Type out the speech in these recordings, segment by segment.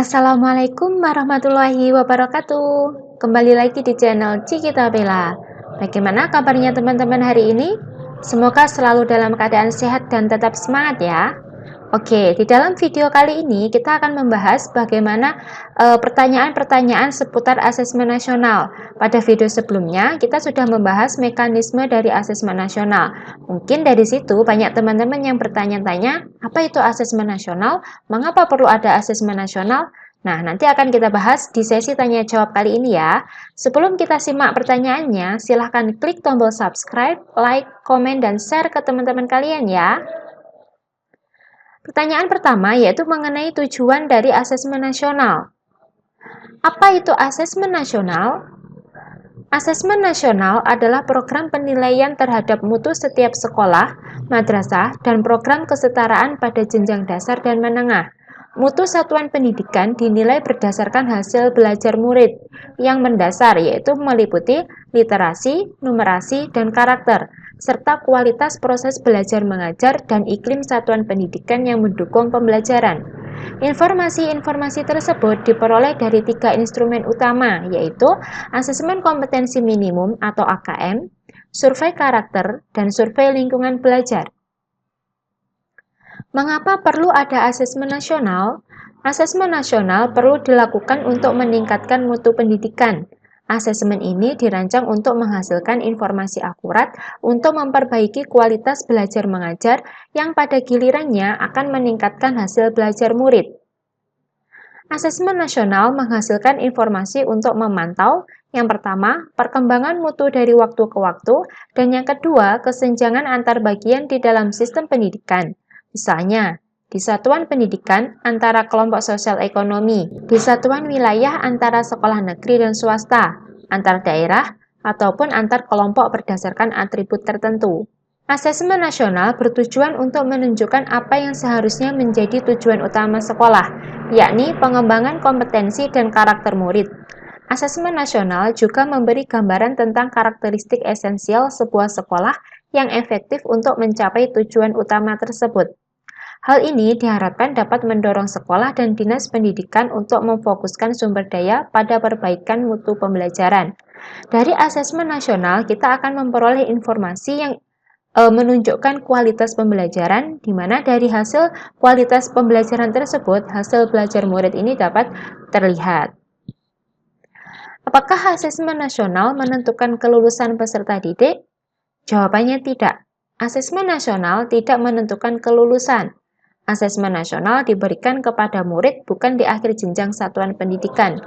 Assalamualaikum warahmatullahi wabarakatuh. Kembali lagi di channel Cikita Bella. Bagaimana kabarnya teman-teman hari ini? Semoga selalu dalam keadaan sehat dan tetap semangat ya. Oke, di dalam video kali ini kita akan membahas bagaimana pertanyaan-pertanyaan seputar asesmen nasional. Pada video sebelumnya kita sudah membahas mekanisme dari asesmen nasional. Mungkin dari situ banyak teman-teman yang bertanya-tanya, apa itu asesmen nasional? Mengapa perlu ada asesmen nasional? Nah, nanti akan kita bahas di sesi tanya jawab kali ini ya. Sebelum kita simak pertanyaannya, silahkan klik tombol subscribe, like, komen, dan share ke teman-teman kalian ya. Pertanyaan pertama yaitu mengenai tujuan dari asesmen nasional. Apa itu asesmen nasional? Asesmen nasional adalah program penilaian terhadap mutu setiap sekolah, madrasah, dan program kesetaraan pada jenjang dasar dan menengah. Mutu satuan pendidikan dinilai berdasarkan hasil belajar murid yang mendasar, yaitu meliputi literasi, numerasi, dan karakter, serta kualitas proses belajar mengajar dan iklim satuan pendidikan yang mendukung pembelajaran. Informasi-informasi tersebut diperoleh dari 3 instrumen utama, yaitu asesmen kompetensi minimum atau AKM, survei karakter, dan survei lingkungan belajar. Mengapa perlu ada asesmen nasional? Asesmen nasional perlu dilakukan untuk meningkatkan mutu pendidikan. Asesmen ini dirancang untuk menghasilkan informasi akurat untuk memperbaiki kualitas belajar mengajar yang pada gilirannya akan meningkatkan hasil belajar murid. Asesmen nasional menghasilkan informasi untuk memantau, yang pertama, perkembangan mutu dari waktu ke waktu, dan yang kedua, kesenjangan antar bagian di dalam sistem pendidikan. Misalnya, di satuan pendidikan antara kelompok sosial ekonomi, di satuan wilayah antara sekolah negeri dan swasta, antar daerah, ataupun antar kelompok berdasarkan atribut tertentu. Asesmen nasional bertujuan untuk menunjukkan apa yang seharusnya menjadi tujuan utama sekolah, yakni pengembangan kompetensi dan karakter murid. Asesmen nasional juga memberi gambaran tentang karakteristik esensial sebuah sekolah yang efektif untuk mencapai tujuan utama tersebut. Hal ini diharapkan dapat mendorong sekolah dan dinas pendidikan untuk memfokuskan sumber daya pada perbaikan mutu pembelajaran. Dari asesmen nasional, kita akan memperoleh informasi yang menunjukkan kualitas pembelajaran, di mana dari hasil kualitas pembelajaran tersebut, hasil belajar murid ini dapat terlihat. Apakah asesmen nasional menentukan kelulusan peserta didik? Jawabannya tidak. Asesmen nasional tidak menentukan kelulusan. Asesmen nasional diberikan kepada murid bukan di akhir jenjang satuan pendidikan.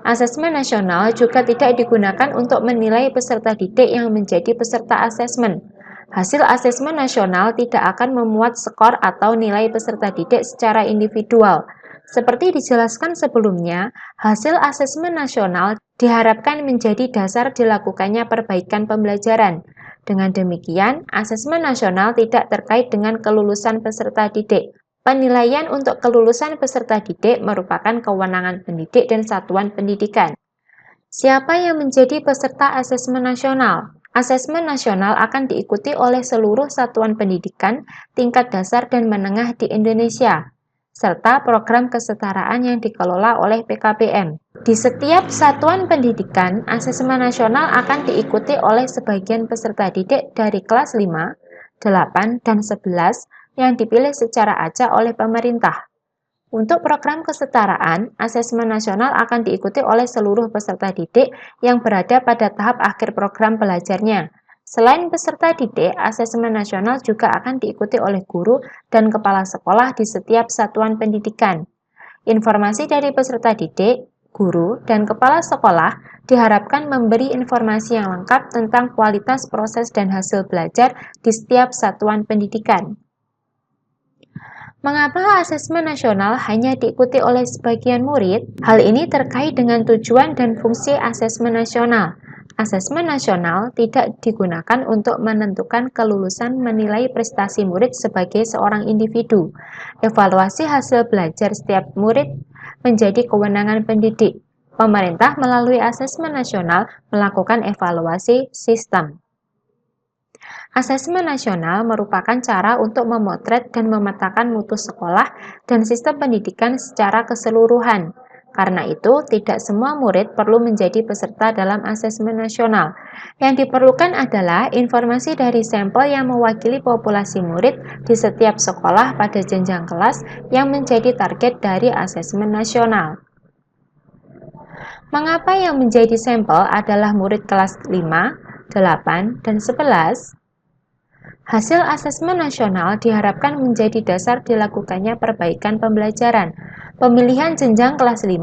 Asesmen nasional juga tidak digunakan untuk menilai peserta didik yang menjadi peserta asesmen. Hasil asesmen nasional tidak akan memuat skor atau nilai peserta didik secara individual. Seperti dijelaskan sebelumnya, hasil asesmen nasional diharapkan menjadi dasar dilakukannya perbaikan pembelajaran. Dengan demikian, asesmen nasional tidak terkait dengan kelulusan peserta didik. Penilaian untuk kelulusan peserta didik merupakan kewenangan pendidik dan satuan pendidikan. Siapa yang menjadi peserta asesmen nasional? Asesmen nasional akan diikuti oleh seluruh satuan pendidikan tingkat dasar dan menengah di Indonesia, serta program kesetaraan yang dikelola oleh PKBM. Di setiap satuan pendidikan, asesmen nasional akan diikuti oleh sebagian peserta didik dari kelas 5, 8, dan 11 yang dipilih secara acak oleh pemerintah. Untuk program kesetaraan, asesmen nasional akan diikuti oleh seluruh peserta didik yang berada pada tahap akhir program belajarnya. Selain peserta didik, asesmen nasional juga akan diikuti oleh guru dan kepala sekolah di setiap satuan pendidikan. Informasi dari peserta didik, guru, dan kepala sekolah diharapkan memberi informasi yang lengkap tentang kualitas proses dan hasil belajar di setiap satuan pendidikan. Mengapa asesmen nasional hanya diikuti oleh sebagian murid? Hal ini terkait dengan tujuan dan fungsi asesmen nasional. Asesmen nasional tidak digunakan untuk menentukan kelulusan menilai prestasi murid sebagai seorang individu. Evaluasi hasil belajar setiap murid menjadi kewenangan pendidik. Pemerintah melalui asesmen nasional melakukan evaluasi sistem. Asesmen nasional merupakan cara untuk memotret dan memetakan mutu sekolah dan sistem pendidikan secara keseluruhan. Karena itu, tidak semua murid perlu menjadi peserta dalam asesmen nasional. Yang diperlukan adalah informasi dari sampel yang mewakili populasi murid di setiap sekolah pada jenjang kelas yang menjadi target dari asesmen nasional. Mengapa yang menjadi sampel adalah murid kelas 5, 8, dan 11? Hasil asesmen nasional diharapkan menjadi dasar dilakukannya perbaikan pembelajaran. Pemilihan jenjang kelas 5,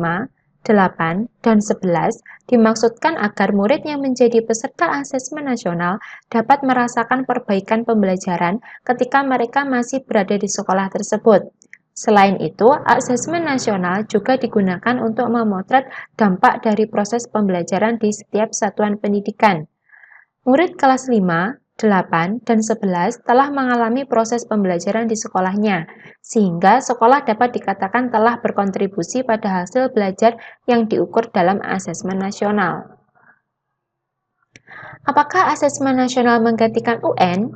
8, dan 11 dimaksudkan agar murid yang menjadi peserta asesmen nasional dapat merasakan perbaikan pembelajaran ketika mereka masih berada di sekolah tersebut. Selain itu, asesmen nasional juga digunakan untuk memotret dampak dari proses pembelajaran di setiap satuan pendidikan. Murid kelas 5, 8, dan 11 telah mengalami proses pembelajaran di sekolahnya, sehingga sekolah dapat dikatakan telah berkontribusi pada hasil belajar yang diukur dalam asesmen nasional. Apakah asesmen nasional menggantikan UN?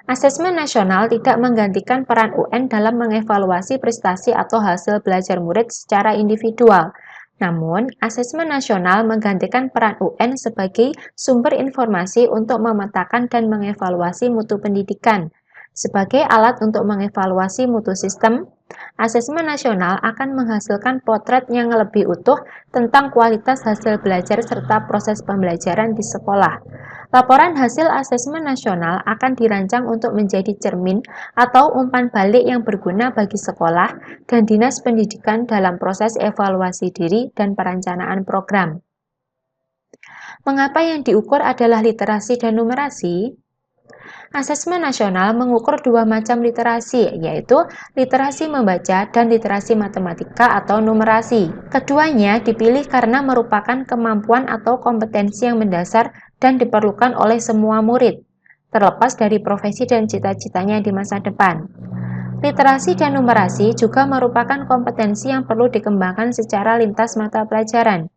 Asesmen nasional tidak menggantikan peran UN dalam mengevaluasi prestasi atau hasil belajar murid secara individual. Namun, asesmen nasional menggantikan peran UN sebagai sumber informasi untuk memetakan dan mengevaluasi mutu pendidikan. Sebagai alat untuk mengevaluasi mutu sistem, asesmen nasional akan menghasilkan potret yang lebih utuh tentang kualitas hasil belajar serta proses pembelajaran di sekolah. Laporan hasil asesmen nasional akan dirancang untuk menjadi cermin atau umpan balik yang berguna bagi sekolah dan dinas pendidikan dalam proses evaluasi diri dan perencanaan program. Mengapa yang diukur adalah literasi dan numerasi? Asesmen nasional mengukur dua macam literasi, yaitu literasi membaca dan literasi matematika atau numerasi. Keduanya dipilih karena merupakan kemampuan atau kompetensi yang mendasar dan diperlukan oleh semua murid, terlepas dari profesi dan cita-citanya di masa depan. Literasi dan numerasi juga merupakan kompetensi yang perlu dikembangkan secara lintas mata pelajaran.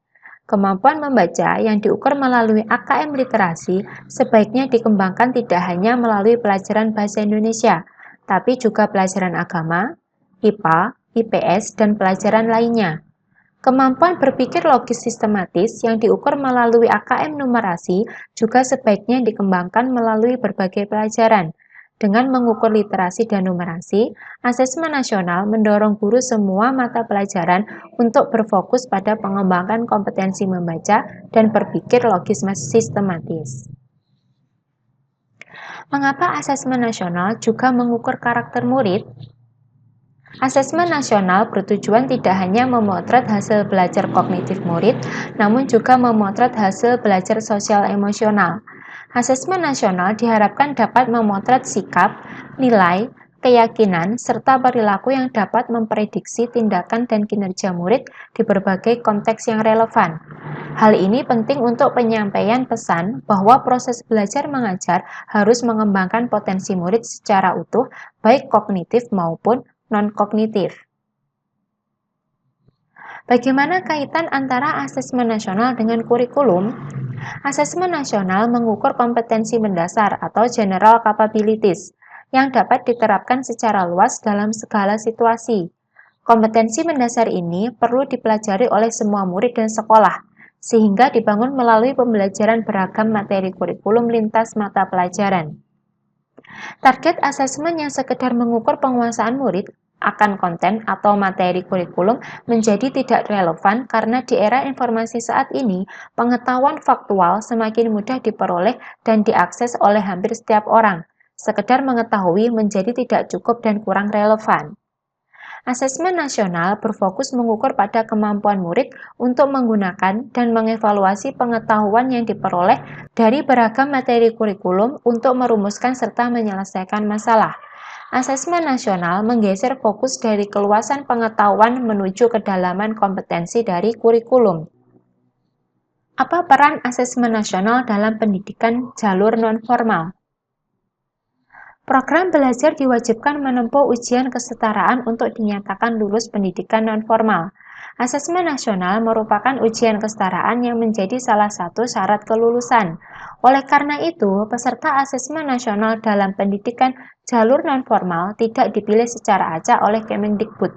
Kemampuan membaca yang diukur melalui AKM literasi sebaiknya dikembangkan tidak hanya melalui pelajaran bahasa Indonesia, tapi juga pelajaran agama, IPA, IPS, dan pelajaran lainnya. Kemampuan berpikir logis sistematis yang diukur melalui AKM numerasi juga sebaiknya dikembangkan melalui berbagai pelajaran. Dengan mengukur literasi dan numerasi, asesmen nasional mendorong guru semua mata pelajaran untuk berfokus pada pengembangan kompetensi membaca dan berpikir logis sistematis. Mengapa asesmen nasional juga mengukur karakter murid? Asesmen nasional bertujuan tidak hanya memotret hasil belajar kognitif murid, namun juga memotret hasil belajar sosial emosional. Asesmen nasional diharapkan dapat memotret sikap, nilai, keyakinan, serta perilaku yang dapat memprediksi tindakan dan kinerja murid di berbagai konteks yang relevan. Hal ini penting untuk penyampaian pesan bahwa proses belajar mengajar harus mengembangkan potensi murid secara utuh, baik kognitif maupun non-kognitif. Bagaimana kaitan antara asesmen nasional dengan kurikulum? Asesmen nasional mengukur kompetensi mendasar atau general capabilities yang dapat diterapkan secara luas dalam segala situasi. Kompetensi mendasar ini perlu dipelajari oleh semua murid dan sekolah, sehingga dibangun melalui pembelajaran beragam materi kurikulum lintas mata pelajaran. Target asesmen yang sekedar mengukur penguasaan murid akan konten atau materi kurikulum menjadi tidak relevan karena di era informasi saat ini, pengetahuan faktual semakin mudah diperoleh dan diakses oleh hampir setiap orang. Sekedar mengetahui menjadi tidak cukup dan kurang relevan. Asesmen nasional berfokus mengukur pada kemampuan murid untuk menggunakan dan mengevaluasi pengetahuan yang diperoleh dari beragam materi kurikulum untuk merumuskan serta menyelesaikan masalah. Asesmen nasional menggeser fokus dari keluasan pengetahuan menuju kedalaman kompetensi dari kurikulum. Apa peran asesmen nasional dalam pendidikan jalur nonformal? Program belajar diwajibkan menempuh ujian kesetaraan untuk dinyatakan lulus pendidikan nonformal. Asesmen nasional merupakan ujian kesetaraan yang menjadi salah satu syarat kelulusan. Oleh karena itu, peserta asesmen nasional dalam pendidikan jalur nonformal tidak dipilih secara acak oleh Kemendikbud.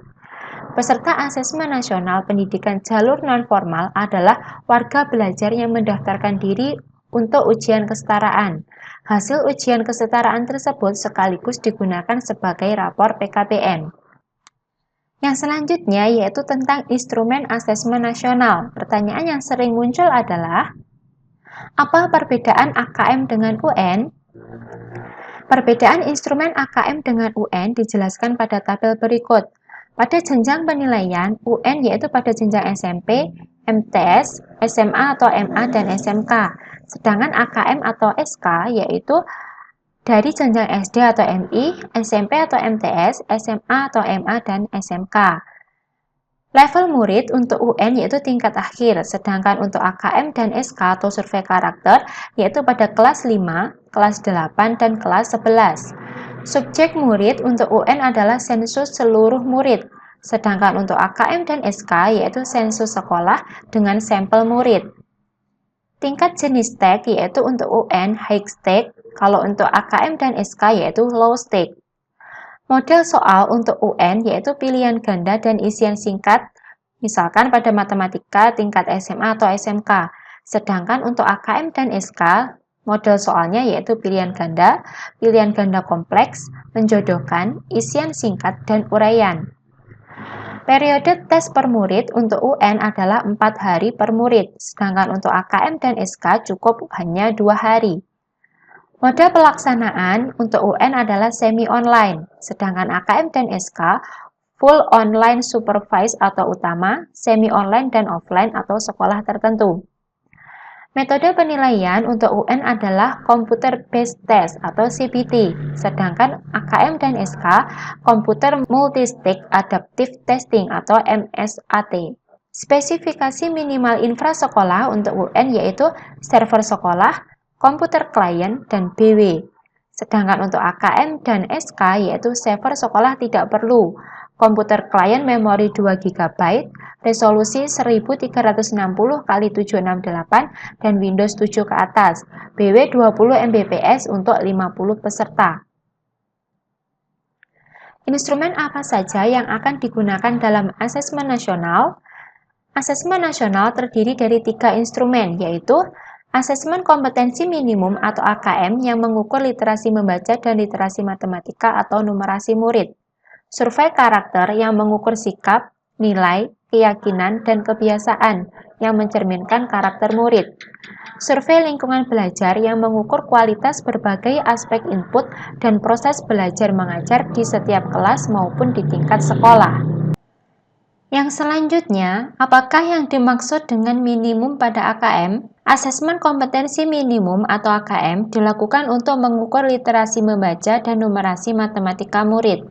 Peserta asesmen nasional pendidikan jalur nonformal adalah warga belajar yang mendaftarkan diri untuk ujian kesetaraan. Hasil ujian kesetaraan tersebut sekaligus digunakan sebagai rapor PKBM. Yang selanjutnya yaitu tentang instrumen asesmen nasional. Pertanyaan yang sering muncul adalah, apa perbedaan AKM dengan UN? Perbedaan instrumen AKM dengan UN dijelaskan pada tabel berikut. Pada jenjang penilaian, UN yaitu pada jenjang SMP, MTS, SMA atau MA dan SMK. Sedangkan AKM atau SK yaitu dari jenjang SD atau MI, SMP atau MTS, SMA atau MA, dan SMK. Level murid untuk UN yaitu tingkat akhir, sedangkan untuk AKM dan SK atau survei karakter yaitu pada kelas 5, kelas 8, dan kelas 11. Subjek murid untuk UN adalah sensus seluruh murid, sedangkan untuk AKM dan SK yaitu sensus sekolah dengan sampel murid. Tingkat jenis tag yaitu untuk UN high stake, kalau untuk AKM dan SK yaitu low stake. Model soal untuk UN yaitu pilihan ganda dan isian singkat, misalkan pada matematika tingkat SMA atau SMK. Sedangkan untuk AKM dan SK, model soalnya yaitu pilihan ganda kompleks, menjodohkan, isian singkat, dan uraian. Periode tes per murid untuk UN adalah 4 hari per murid, sedangkan untuk AKM dan SK cukup hanya 2 hari. Mode pelaksanaan untuk UN adalah semi-online, sedangkan AKM dan SK full online supervised atau utama, semi-online dan offline atau sekolah tertentu. Metode penilaian untuk UN adalah Computer Based Test atau CBT, sedangkan AKM dan SK Computer Multistage Adaptive Testing atau MSAT. Spesifikasi minimal infrasekolah untuk UN yaitu server sekolah, komputer klien, dan BW. Sedangkan untuk AKM dan SK yaitu server sekolah tidak perlu, komputer klien memori 2 GB, resolusi 1360 x 768 dan Windows 7 ke atas, BW 20 Mbps untuk 50 peserta. Instrumen apa saja yang akan digunakan dalam asesmen nasional? Asesmen nasional terdiri dari 3 instrumen, yaitu asesmen kompetensi minimum atau AKM yang mengukur literasi membaca dan literasi matematika atau numerasi murid. Survei karakter yang mengukur sikap, nilai, keyakinan, dan kebiasaan yang mencerminkan karakter murid. Survei lingkungan belajar yang mengukur kualitas berbagai aspek input dan proses belajar mengajar di setiap kelas maupun di tingkat sekolah. Yang selanjutnya, apakah yang dimaksud dengan minimum pada AKM? Asesmen kompetensi minimum atau AKM dilakukan untuk mengukur literasi membaca dan numerasi matematika murid.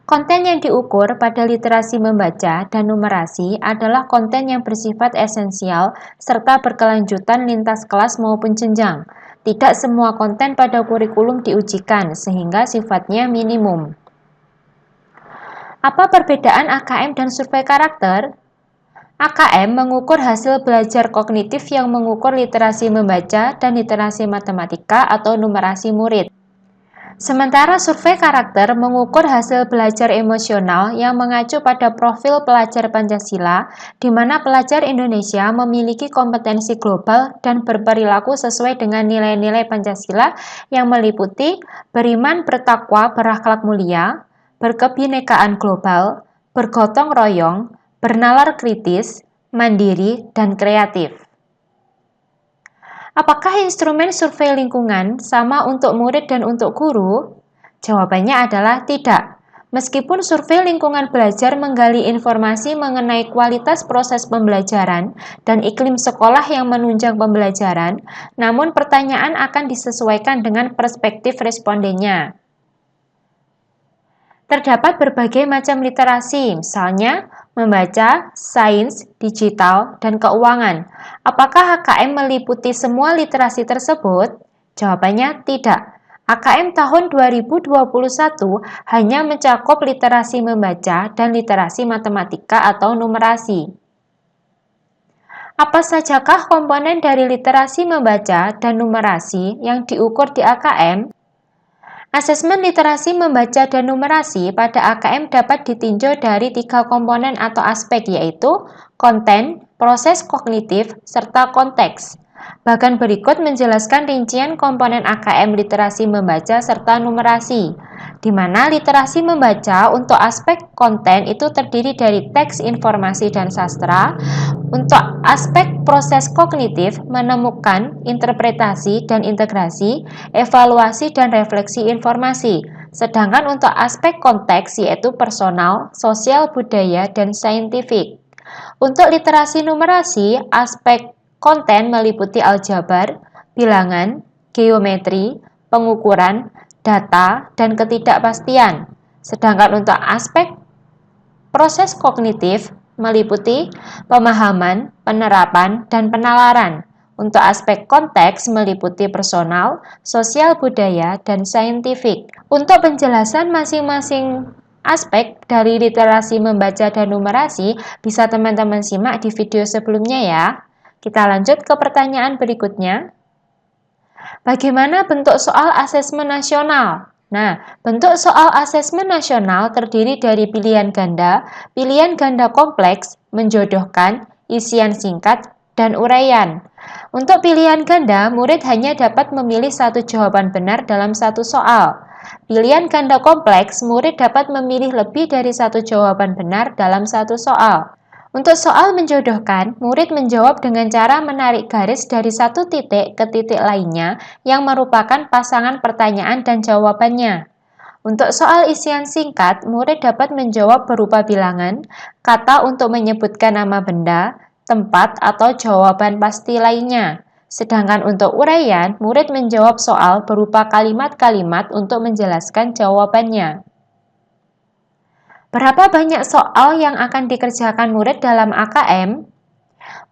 Konten yang diukur pada literasi membaca dan numerasi adalah konten yang bersifat esensial serta berkelanjutan lintas kelas maupun jenjang. Tidak semua konten pada kurikulum diujikan, sehingga sifatnya minimum. Apa perbedaan AKM dan survei karakter? AKM mengukur hasil belajar kognitif yang mengukur literasi membaca dan literasi matematika atau numerasi murid. Sementara survei karakter mengukur hasil belajar emosional yang mengacu pada profil pelajar Pancasila, di mana pelajar Indonesia memiliki kompetensi global dan berperilaku sesuai dengan nilai-nilai Pancasila yang meliputi beriman, bertakwa, berakhlak mulia, berkebinekaan global, bergotong royong, bernalar kritis, mandiri, dan kreatif. Apakah instrumen survei lingkungan sama untuk murid dan untuk guru? Jawabannya adalah tidak. Meskipun survei lingkungan belajar menggali informasi mengenai kualitas proses pembelajaran dan iklim sekolah yang menunjang pembelajaran, namun pertanyaan akan disesuaikan dengan perspektif respondennya. Terdapat berbagai macam literasi, misalnya membaca, sains, digital, dan keuangan. Apakah HKM meliputi semua literasi tersebut? Jawabannya tidak. AKM tahun 2021 hanya mencakup literasi membaca dan literasi matematika atau numerasi. Apa sajakah komponen dari literasi membaca dan numerasi yang diukur di AKM? Asesmen literasi membaca dan numerasi pada AKM dapat ditinjau dari 3 komponen atau aspek, yaitu konten, proses kognitif, serta konteks. Bagan berikut menjelaskan rincian komponen AKM literasi membaca serta numerasi, di mana literasi membaca untuk aspek konten itu terdiri dari teks, informasi, dan sastra. Untuk aspek proses kognitif, menemukan, interpretasi, dan integrasi, evaluasi, dan refleksi informasi. Sedangkan untuk aspek konteks, yaitu personal, sosial, budaya, dan saintifik. Untuk literasi numerasi, aspek konten meliputi aljabar, bilangan, geometri, pengukuran, data, dan ketidakpastian. Sedangkan untuk aspek proses kognitif meliputi pemahaman, penerapan, dan penalaran. Untuk aspek konteks meliputi personal, sosial, budaya, dan saintifik. Untuk penjelasan masing-masing aspek dari literasi membaca dan numerasi bisa teman-teman simak di video sebelumnya ya. Kita lanjut ke pertanyaan berikutnya. Bagaimana bentuk soal asesmen nasional? Nah, bentuk soal asesmen nasional terdiri dari pilihan ganda kompleks, menjodohkan, isian singkat, dan uraian. Untuk pilihan ganda, murid hanya dapat memilih satu jawaban benar dalam satu soal. Pilihan ganda kompleks, murid dapat memilih lebih dari satu jawaban benar dalam satu soal. Untuk soal menjodohkan, murid menjawab dengan cara menarik garis dari satu titik ke titik lainnya yang merupakan pasangan pertanyaan dan jawabannya. Untuk soal isian singkat, murid dapat menjawab berupa bilangan, kata untuk menyebutkan nama benda, tempat, atau jawaban pasti lainnya. Sedangkan untuk uraian, murid menjawab soal berupa kalimat-kalimat untuk menjelaskan jawabannya. Berapa banyak soal yang akan dikerjakan murid dalam AKM?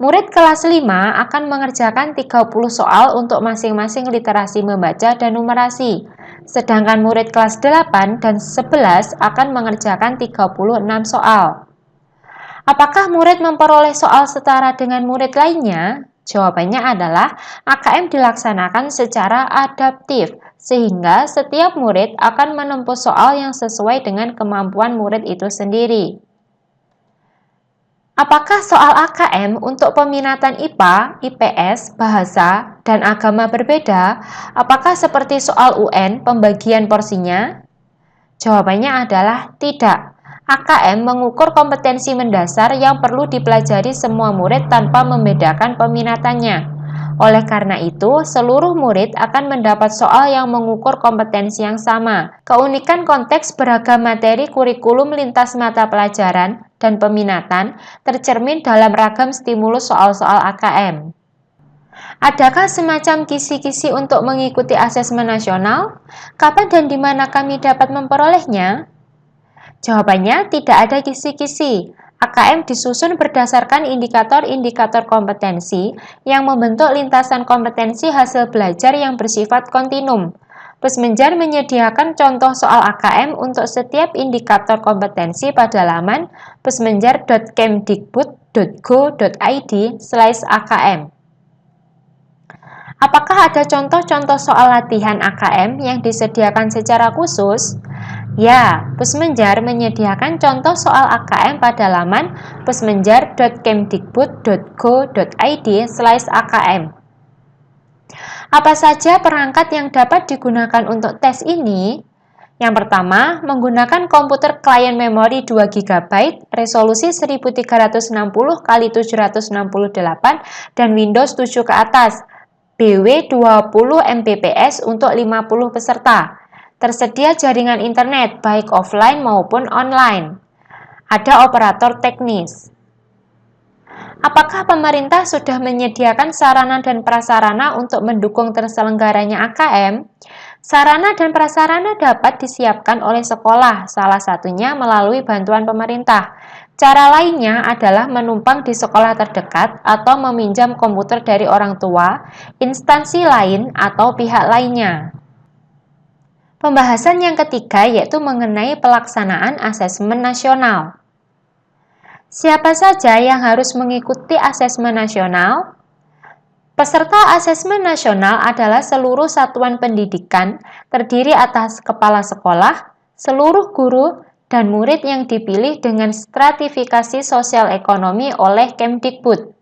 Murid kelas 5 akan mengerjakan 30 soal untuk masing-masing literasi membaca dan numerasi. Sedangkan murid kelas 8 dan 11 akan mengerjakan 36 soal. Apakah murid memperoleh soal setara dengan murid lainnya? Jawabannya adalah AKM dilaksanakan secara adaptif, sehingga setiap murid akan menempuh soal yang sesuai dengan kemampuan murid itu sendiri. Apakah soal AKM untuk peminatan IPA, IPS, bahasa, dan agama berbeda? Apakah seperti soal UN pembagian porsinya? Jawabannya adalah tidak. AKM mengukur kompetensi mendasar yang perlu dipelajari semua murid tanpa membedakan peminatannya. Oleh karena itu, seluruh murid akan mendapat soal yang mengukur kompetensi yang sama. Keunikan konteks beragam materi kurikulum lintas mata pelajaran dan peminatan tercermin dalam ragam stimulus soal-soal AKM. Adakah semacam kisi-kisi untuk mengikuti asesmen nasional? Kapan dan di mana kami dapat memperolehnya? Jawabannya tidak ada kisi-kisi. AKM disusun berdasarkan indikator-indikator kompetensi yang membentuk lintasan kompetensi hasil belajar yang bersifat kontinum. Pusmenjar menyediakan contoh soal AKM untuk setiap indikator kompetensi pada laman pusmenjar.kemdikbud.go.id/AKM. Apakah ada contoh-contoh soal latihan AKM yang disediakan secara khusus? Ya, Pusmenjar menyediakan contoh soal AKM pada laman pusmenjar.kemdikbud.go.id/AKM. Apa saja perangkat yang dapat digunakan untuk tes ini? Yang pertama, menggunakan komputer klien memori 2 GB, resolusi 1360x768 dan Windows 7 ke atas, BW 20 Mbps untuk 50 peserta. Tersedia jaringan internet, baik offline maupun online. Ada operator teknis. Apakah pemerintah sudah menyediakan sarana dan prasarana untuk mendukung terselenggaranya AKM? Sarana dan prasarana dapat disiapkan oleh sekolah, salah satunya melalui bantuan pemerintah. Cara lainnya adalah menumpang di sekolah terdekat atau meminjam komputer dari orang tua, instansi lain, atau pihak lainnya. Pembahasan yang ketiga yaitu mengenai pelaksanaan asesmen nasional. Siapa saja yang harus mengikuti asesmen nasional? Peserta asesmen nasional adalah seluruh satuan pendidikan, terdiri atas kepala sekolah, seluruh guru, dan murid yang dipilih dengan stratifikasi sosial ekonomi oleh Kemdikbud.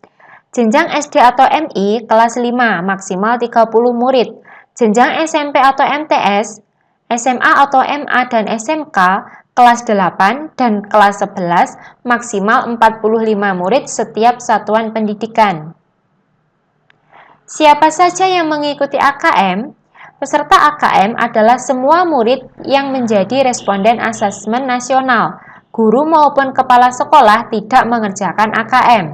Jenjang SD atau MI kelas 5 maksimal 30 murid, jenjang SMP atau MTS, SMA atau MA dan SMK kelas 8 dan kelas 11 maksimal 45 murid setiap satuan pendidikan. Siapa saja yang mengikuti AKM? Peserta AKM adalah semua murid yang menjadi responden asesmen nasional. Guru maupun kepala sekolah tidak mengerjakan AKM.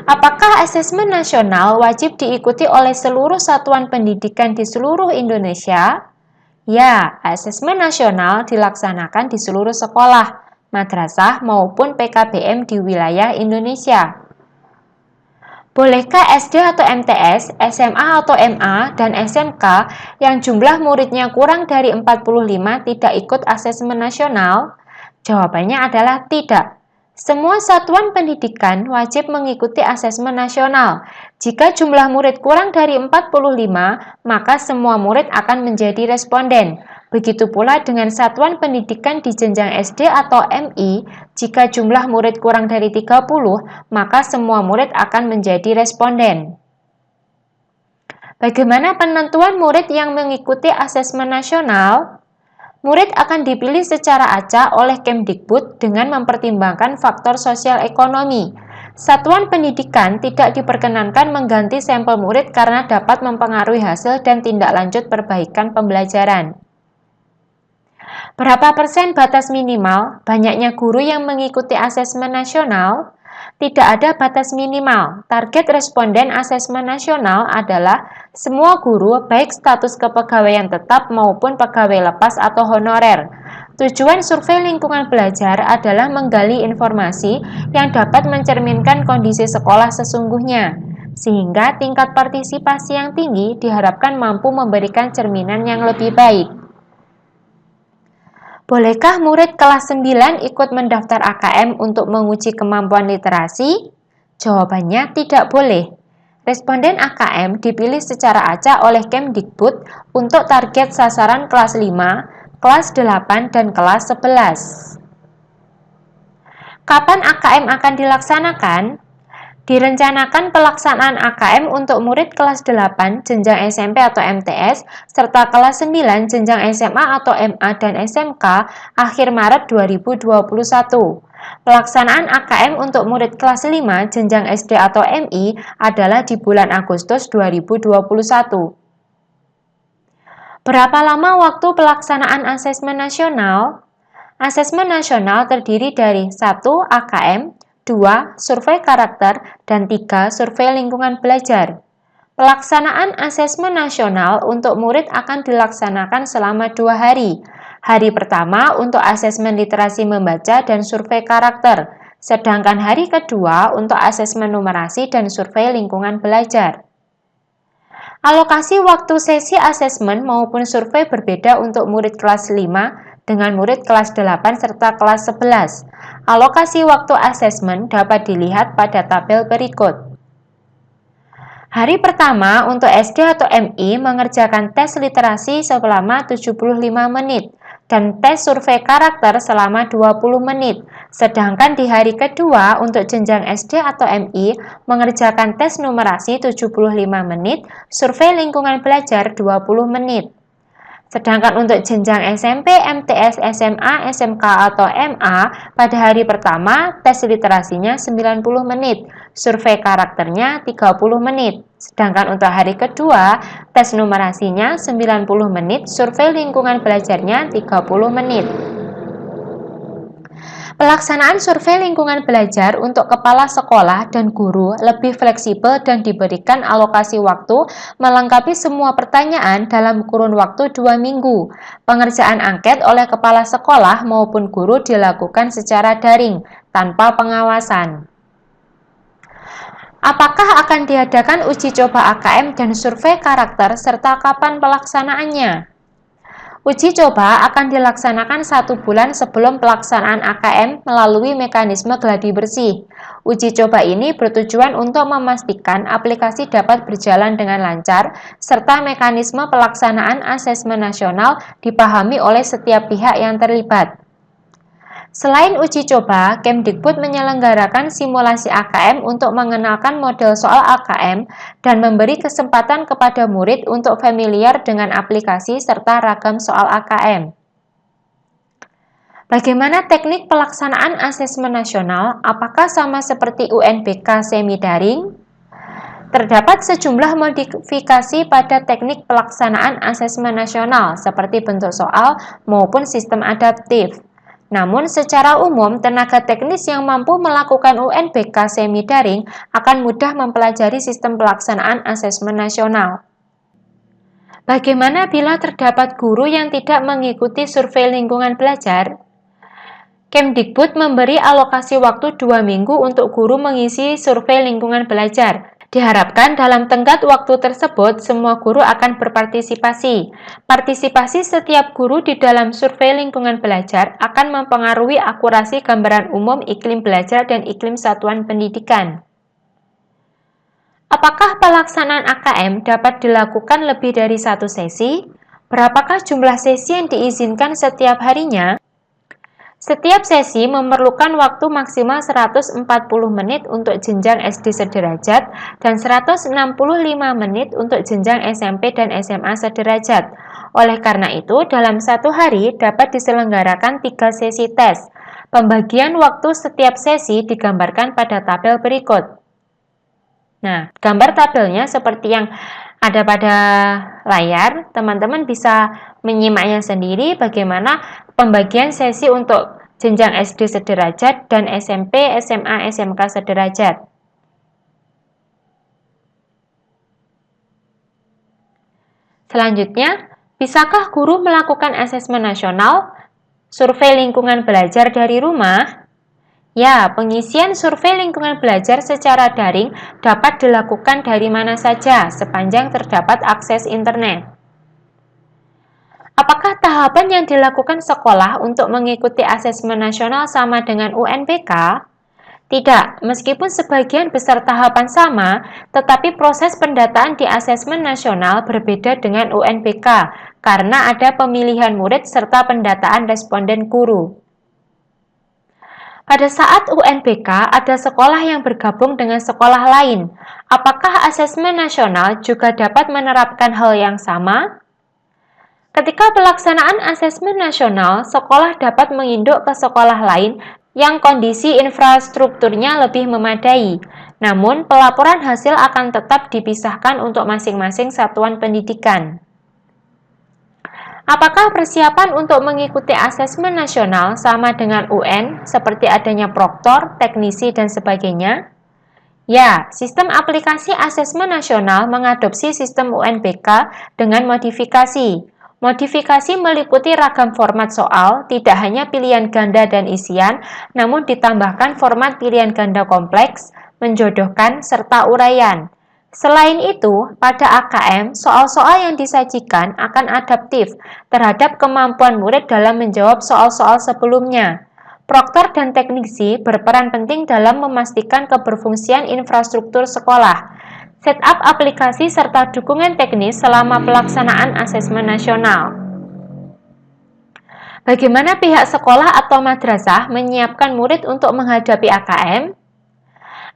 Apakah asesmen nasional wajib diikuti oleh seluruh satuan pendidikan di seluruh Indonesia? Ya, asesmen nasional dilaksanakan di seluruh sekolah, madrasah maupun PKBM di wilayah Indonesia. Bolehkah SD atau MTS, SMA atau MA, dan SMK yang jumlah muridnya kurang dari 45 tidak ikut asesmen nasional? Jawabannya adalah tidak. Semua satuan pendidikan wajib mengikuti asesmen nasional. Jika jumlah murid kurang dari 45, maka semua murid akan menjadi responden. Begitu pula dengan satuan pendidikan di jenjang SD atau MI, jika jumlah murid kurang dari 30, maka semua murid akan menjadi responden. Bagaimana penentuan murid yang mengikuti asesmen nasional? Murid akan dipilih secara acak oleh Kemdikbud dengan mempertimbangkan faktor sosial ekonomi. Satuan pendidikan tidak diperkenankan mengganti sampel murid karena dapat mempengaruhi hasil dan tindak lanjut perbaikan pembelajaran. Berapa persen batas minimal? Banyaknya guru yang mengikuti asesmen nasional? Tidak ada batas minimal. Target responden asesmen nasional adalah semua guru baik status kepegawaian tetap maupun pegawai lepas atau honorer. Tujuan survei lingkungan belajar adalah menggali informasi yang dapat mencerminkan kondisi sekolah sesungguhnya, sehingga tingkat partisipasi yang tinggi diharapkan mampu memberikan cerminan yang lebih baik. Bolehkah murid kelas 9 ikut mendaftar AKM untuk menguji kemampuan literasi? Jawabannya tidak boleh. Responden AKM dipilih secara acak oleh Kemdikbud untuk target sasaran kelas 5, kelas 8, dan kelas 11. Kapan AKM akan dilaksanakan? Direncanakan pelaksanaan AKM untuk murid kelas 8 jenjang SMP atau MTS serta kelas 9 jenjang SMA atau MA dan SMK akhir Maret 2021. Pelaksanaan AKM untuk murid kelas 5 jenjang SD atau MI adalah di bulan Agustus 2021. Berapa lama waktu pelaksanaan asesmen nasional? Asesmen nasional terdiri dari 1. AKM, 2. Survei karakter, dan 3. Survei lingkungan belajar. Pelaksanaan asesmen nasional untuk murid akan dilaksanakan selama 2 hari. Hari pertama untuk asesmen literasi membaca dan survei karakter, sedangkan hari kedua untuk asesmen numerasi dan survei lingkungan belajar. Alokasi waktu sesi asesmen maupun survei berbeda untuk murid kelas 5 dengan murid kelas 8 serta kelas 11. Alokasi waktu asesmen dapat dilihat pada tabel berikut. Hari pertama untuk SD atau MI mengerjakan tes literasi selama 75 menit dan tes survei karakter selama 20 menit. Sedangkan di hari kedua untuk jenjang SD atau MI mengerjakan tes numerasi 75 menit, survei lingkungan belajar 20 menit. Sedangkan untuk jenjang SMP, MTS, SMA, SMK, atau MA, pada hari pertama tes literasinya 90 menit, survei karakternya 30 menit. Sedangkan untuk hari kedua, tes numerasinya 90 menit, survei lingkungan belajarnya 30 menit. Pelaksanaan survei lingkungan belajar untuk kepala sekolah dan guru lebih fleksibel dan diberikan alokasi waktu melengkapi semua pertanyaan dalam kurun waktu 2 minggu. Pengerjaan angket oleh kepala sekolah maupun guru dilakukan secara daring, tanpa pengawasan. Apakah akan diadakan uji coba AKM dan survei karakter serta kapan pelaksanaannya? Uji coba akan dilaksanakan 1 bulan sebelum pelaksanaan AKM melalui mekanisme gladi bersih. Uji coba ini bertujuan untuk memastikan aplikasi dapat berjalan dengan lancar, serta mekanisme pelaksanaan asesmen nasional dipahami oleh setiap pihak yang terlibat. Selain uji coba, Kemdikbud menyelenggarakan simulasi AKM untuk mengenalkan model soal AKM dan memberi kesempatan kepada murid untuk familiar dengan aplikasi serta ragam soal AKM. Bagaimana teknik pelaksanaan asesmen nasional? Apakah sama seperti UNBK semi-daring? Terdapat sejumlah modifikasi pada teknik pelaksanaan asesmen nasional, seperti bentuk soal maupun sistem adaptif. Namun, secara umum, tenaga teknis yang mampu melakukan UNBK semi-daring akan mudah mempelajari sistem pelaksanaan asesmen nasional. Bagaimana bila terdapat guru yang tidak mengikuti survei lingkungan belajar? Kemdikbud memberi alokasi waktu 2 minggu untuk guru mengisi survei lingkungan belajar. Diharapkan dalam tenggat waktu tersebut, semua guru akan berpartisipasi. Partisipasi setiap guru di dalam survei lingkungan belajar akan mempengaruhi akurasi gambaran umum iklim belajar dan iklim satuan pendidikan. Apakah pelaksanaan AKM dapat dilakukan lebih dari 1 sesi? Berapakah jumlah sesi yang diizinkan setiap harinya? Setiap sesi memerlukan waktu maksimal 140 menit untuk jenjang SD sederajat dan 165 menit untuk jenjang SMP dan SMA sederajat. Oleh karena itu, dalam 1 hari dapat diselenggarakan 3 sesi tes. Pembagian waktu setiap sesi digambarkan pada tabel berikut. Nah, gambar tabelnya seperti yang ada pada layar. Teman-teman bisa menyimaknya sendiri bagaimana pembagian sesi untuk jenjang SD sederajat dan SMP, SMA, SMK sederajat. Selanjutnya, bisakah guru melakukan asesmen nasional, survei lingkungan belajar dari rumah? Ya, pengisian survei lingkungan belajar secara daring dapat dilakukan dari mana saja sepanjang terdapat akses internet. Apakah tahapan yang dilakukan sekolah untuk mengikuti asesmen nasional sama dengan UNBK? Tidak, meskipun sebagian besar tahapan sama, tetapi proses pendataan di asesmen nasional berbeda dengan UNBK karena ada pemilihan murid serta pendataan responden guru. Pada saat UNBK, ada sekolah yang bergabung dengan sekolah lain. Apakah asesmen nasional juga dapat menerapkan hal yang sama? Ketika pelaksanaan asesmen nasional, sekolah dapat menginduk ke sekolah lain yang kondisi infrastrukturnya lebih memadai. Namun, pelaporan hasil akan tetap dipisahkan untuk masing-masing satuan pendidikan. Apakah persiapan untuk mengikuti asesmen nasional sama dengan UN, seperti adanya proktor, teknisi, dan sebagainya? Ya, sistem aplikasi asesmen nasional mengadopsi sistem UNBK dengan modifikasi. Modifikasi meliputi ragam format soal, tidak hanya pilihan ganda dan isian, namun ditambahkan format pilihan ganda kompleks, menjodohkan, serta uraian. Selain itu, pada AKM, soal-soal yang disajikan akan adaptif terhadap kemampuan murid dalam menjawab soal-soal sebelumnya. Proktor dan teknisi berperan penting dalam memastikan keberfungsian infrastruktur sekolah, setup aplikasi serta dukungan teknis selama pelaksanaan asesmen nasional. Bagaimana pihak sekolah atau madrasah menyiapkan murid untuk menghadapi AKM?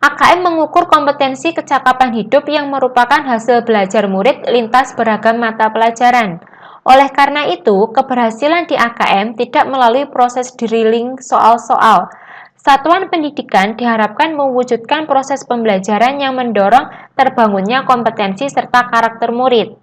AKM mengukur kompetensi kecakapan hidup yang merupakan hasil belajar murid lintas beragam mata pelajaran. Oleh karena itu, keberhasilan di AKM tidak melalui proses drilling soal-soal. Satuan pendidikan diharapkan mewujudkan proses pembelajaran yang mendorong terbangunnya kompetensi serta karakter murid.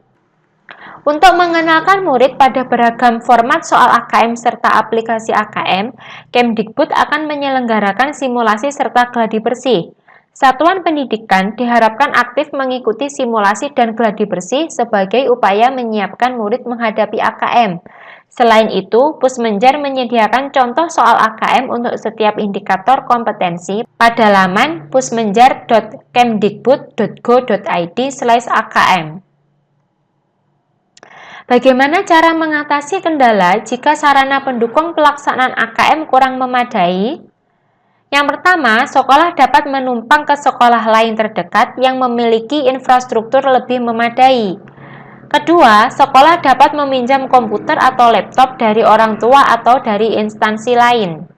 Untuk mengenalkan murid pada beragam format soal AKM serta aplikasi AKM, Kemdikbud akan menyelenggarakan simulasi serta gladi bersih. Satuan pendidikan diharapkan aktif mengikuti simulasi dan gladi bersih sebagai upaya menyiapkan murid menghadapi AKM. Selain itu, Pusmenjar menyediakan contoh soal AKM untuk setiap indikator kompetensi pada laman pusmenjar.kemdikbud.go.id/akm. Bagaimana cara mengatasi kendala jika sarana pendukung pelaksanaan AKM kurang memadai? Yang pertama, sekolah dapat menumpang ke sekolah lain terdekat yang memiliki infrastruktur lebih memadai. Kedua, sekolah dapat meminjam komputer atau laptop dari orang tua atau dari instansi lain.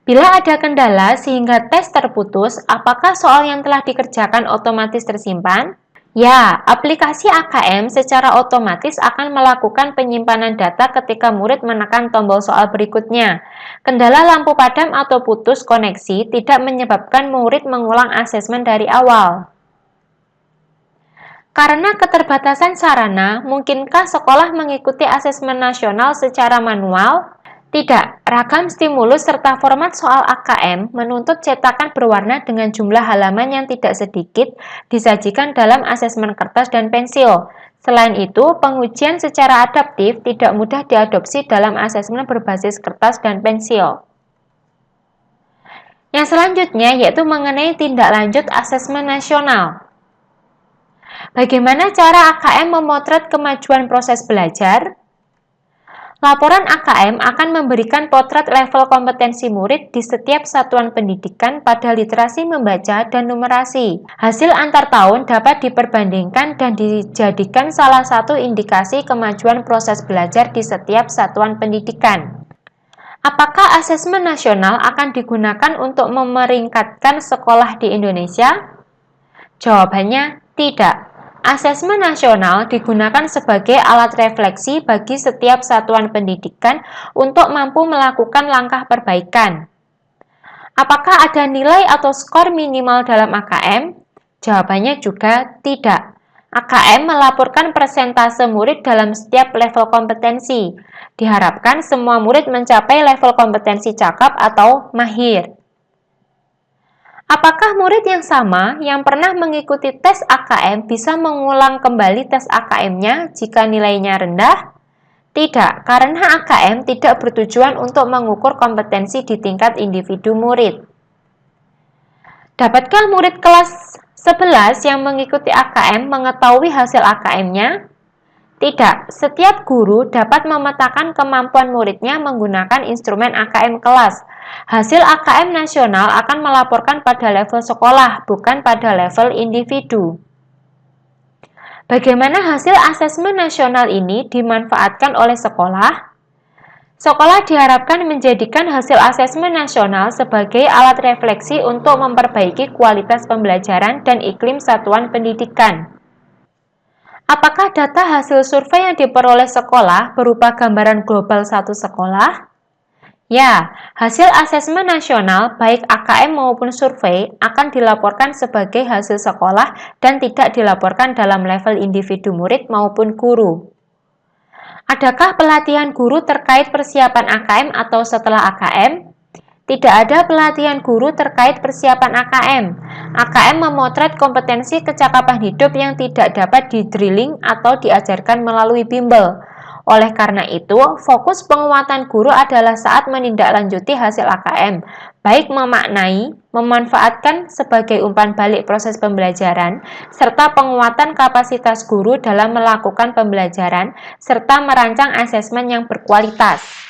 Bila ada kendala sehingga tes terputus, apakah soal yang telah dikerjakan otomatis tersimpan? Ya, aplikasi AKM secara otomatis akan melakukan penyimpanan data ketika murid menekan tombol soal berikutnya. Kendala lampu padam atau putus koneksi tidak menyebabkan murid mengulang asesmen dari awal. Karena keterbatasan sarana, mungkinkah sekolah mengikuti asesmen nasional secara manual? Tidak, ragam stimulus serta format soal AKM menuntut cetakan berwarna dengan jumlah halaman yang tidak sedikit disajikan dalam asesmen kertas dan pensil. Selain itu, pengujian secara adaptif tidak mudah diadopsi dalam asesmen berbasis kertas dan pensil. Yang selanjutnya yaitu mengenai tindak lanjut asesmen nasional. Bagaimana cara AKM memotret kemajuan proses belajar? Laporan AKM akan memberikan potret level kompetensi murid di setiap satuan pendidikan pada literasi membaca dan numerasi. Hasil antar tahun dapat diperbandingkan dan dijadikan salah satu indikasi kemajuan proses belajar di setiap satuan pendidikan. Apakah asesmen nasional akan digunakan untuk memeringkatkan sekolah di Indonesia? Jawabannya tidak. Asesmen nasional digunakan sebagai alat refleksi bagi setiap satuan pendidikan untuk mampu melakukan langkah perbaikan. Apakah ada nilai atau skor minimal dalam AKM? Jawabannya juga tidak. AKM melaporkan persentase murid dalam setiap level kompetensi. Diharapkan semua murid mencapai level kompetensi cakap atau mahir. Apakah murid yang sama yang pernah mengikuti tes AKM bisa mengulang kembali tes AKM-nya jika nilainya rendah? Tidak, karena AKM tidak bertujuan untuk mengukur kompetensi di tingkat individu murid. Dapatkah murid kelas 11 yang mengikuti AKM mengetahui hasil AKM-nya? Tidak, setiap guru dapat memetakan kemampuan muridnya menggunakan instrumen AKM kelas. Hasil AKM nasional akan melaporkan pada level sekolah, bukan pada level individu. Bagaimana hasil asesmen nasional ini dimanfaatkan oleh sekolah? Sekolah diharapkan menjadikan hasil asesmen nasional sebagai alat refleksi untuk memperbaiki kualitas pembelajaran dan iklim satuan pendidikan. Apakah data hasil survei yang diperoleh sekolah berupa gambaran global satu sekolah? Ya, hasil asesmen nasional baik AKM maupun survei akan dilaporkan sebagai hasil sekolah dan tidak dilaporkan dalam level individu murid maupun guru. Adakah pelatihan guru terkait persiapan AKM atau setelah AKM? Tidak ada pelatihan guru terkait persiapan AKM. AKM memotret kompetensi kecakapan hidup yang tidak dapat di-drilling atau diajarkan melalui bimbel. Oleh karena itu, fokus penguatan guru adalah saat menindaklanjuti hasil AKM, baik memaknai, memanfaatkan sebagai umpan balik proses pembelajaran, serta penguatan kapasitas guru dalam melakukan pembelajaran, serta merancang asesmen yang berkualitas.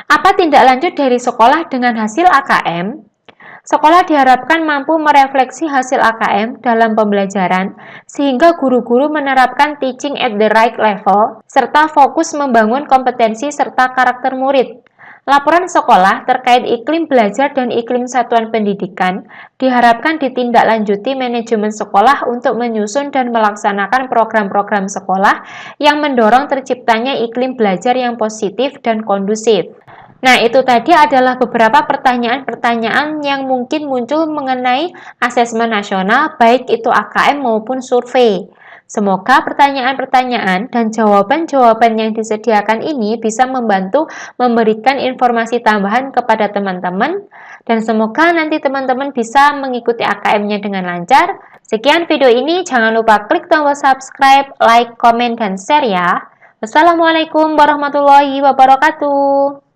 Apa tindak lanjut dari sekolah dengan hasil AKM? Sekolah diharapkan mampu merefleksi hasil AKM dalam pembelajaran sehingga guru-guru menerapkan teaching at the right level serta fokus membangun kompetensi serta karakter murid. Laporan sekolah terkait iklim belajar dan iklim satuan pendidikan diharapkan ditindaklanjuti manajemen sekolah untuk menyusun dan melaksanakan program-program sekolah yang mendorong terciptanya iklim belajar yang positif dan kondusif. Nah, itu tadi adalah beberapa pertanyaan-pertanyaan yang mungkin muncul mengenai asesmen nasional, baik itu AKM maupun survei. Semoga pertanyaan-pertanyaan dan jawaban-jawaban yang disediakan ini bisa membantu memberikan informasi tambahan kepada teman-teman, dan semoga nanti teman-teman bisa mengikuti AKM-nya dengan lancar. Sekian video ini, jangan lupa klik tombol subscribe, like, komen, dan share ya. Wassalamualaikum warahmatullahi wabarakatuh.